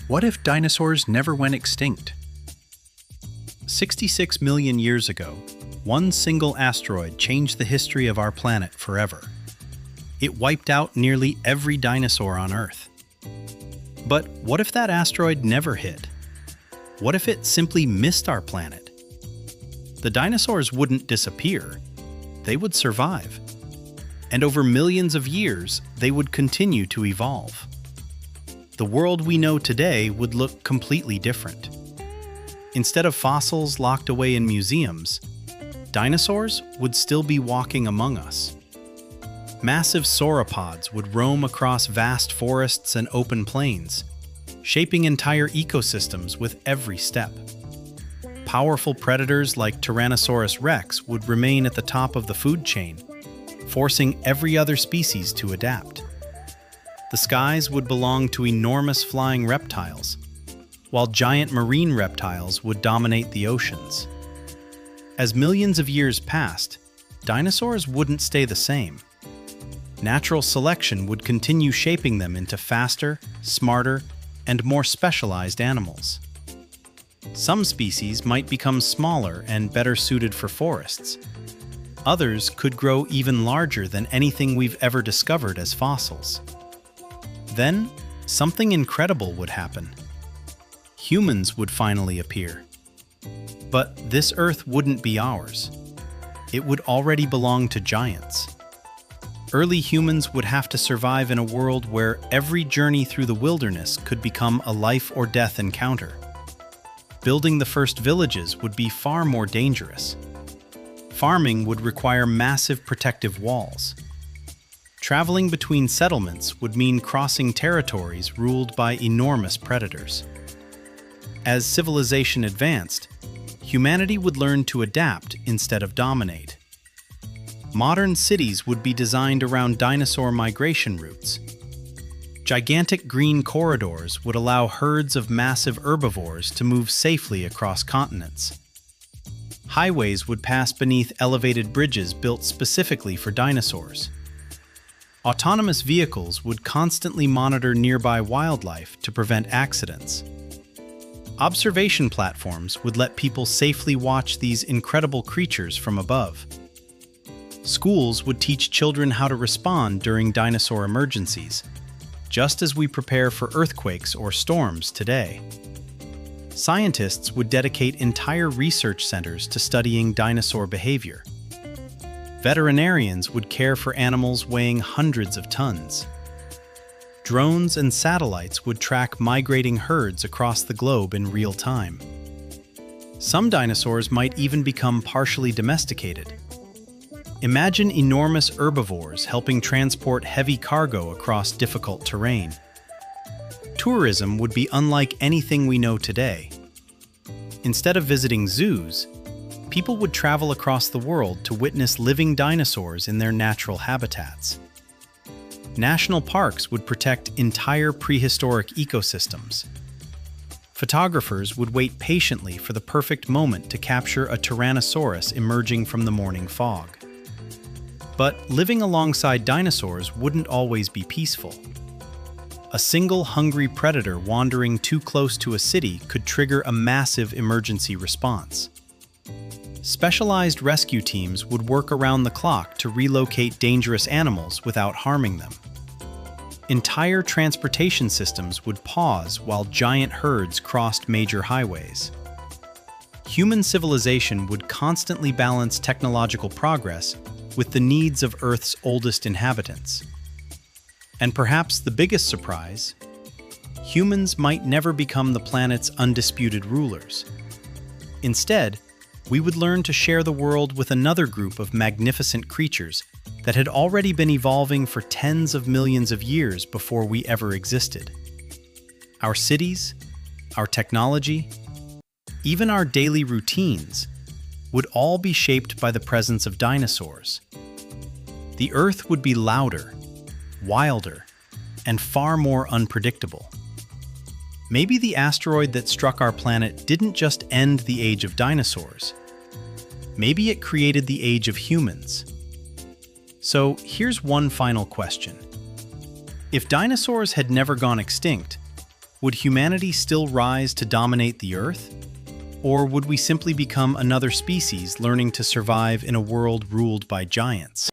What if dinosaurs never went extinct? 66 million years ago, one single asteroid changed the history of our planet forever. It wiped out nearly every dinosaur on Earth. But what if that asteroid never hit? What if it simply missed our planet? The dinosaurs wouldn't disappear. They would survive. And over millions of years, they would continue to evolve. The world we know today would look completely different. Instead of fossils locked away in museums, dinosaurs would still be walking among us. Massive sauropods would roam across vast forests and open plains, shaping entire ecosystems with every step. Powerful predators like Tyrannosaurus Rex would remain at the top of the food chain, forcing every other species to adapt. The skies would belong to enormous flying reptiles, while giant marine reptiles would dominate the oceans. As millions of years passed, dinosaurs wouldn't stay the same. Natural selection would continue shaping them into faster, smarter, and more specialized animals. Some species might become smaller and better suited for forests. Others could grow even larger than anything we've ever discovered as fossils. Then, something incredible would happen. Humans would finally appear. But this Earth wouldn't be ours. It would already belong to giants. Early humans would have to survive in a world where every journey through the wilderness could become a life or death encounter. Building the first villages would be far more dangerous. Farming would require massive protective walls. Traveling between settlements would mean crossing territories ruled by enormous predators. As civilization advanced, humanity would learn to adapt instead of dominate. Modern cities would be designed around dinosaur migration routes. Gigantic green corridors would allow herds of massive herbivores to move safely across continents. Highways would pass beneath elevated bridges built specifically for dinosaurs. Autonomous vehicles would constantly monitor nearby wildlife to prevent accidents. Observation platforms would let people safely watch these incredible creatures from above. Schools would teach children how to respond during dinosaur emergencies, just as we prepare for earthquakes or storms today. Scientists would dedicate entire research centers to studying dinosaur behavior. Veterinarians would care for animals weighing hundreds of tons. Drones and satellites would track migrating herds across the globe in real time. Some dinosaurs might even become partially domesticated. Imagine enormous herbivores helping transport heavy cargo across difficult terrain. Tourism would be unlike anything we know today. Instead of visiting zoos, people would travel across the world to witness living dinosaurs in their natural habitats. National parks would protect entire prehistoric ecosystems. Photographers would wait patiently for the perfect moment to capture a Tyrannosaurus emerging from the morning fog. But living alongside dinosaurs wouldn't always be peaceful. A single hungry predator wandering too close to a city could trigger a massive emergency response. Specialized rescue teams would work around the clock to relocate dangerous animals without harming them. Entire transportation systems would pause while giant herds crossed major highways. Human civilization would constantly balance technological progress with the needs of Earth's oldest inhabitants. And perhaps the biggest surprise, humans might never become the planet's undisputed rulers. Instead, we would learn to share the world with another group of magnificent creatures that had already been evolving for tens of millions of years before we ever existed. Our cities, our technology, even our daily routines would all be shaped by the presence of dinosaurs. The Earth would be louder, wilder, and far more unpredictable. Maybe the asteroid that struck our planet didn't just end the age of dinosaurs. Maybe it created the age of humans. So here's one final question. If dinosaurs had never gone extinct, Would humanity still rise to dominate the Earth? Or would we simply become another species learning to survive in a world ruled by giants?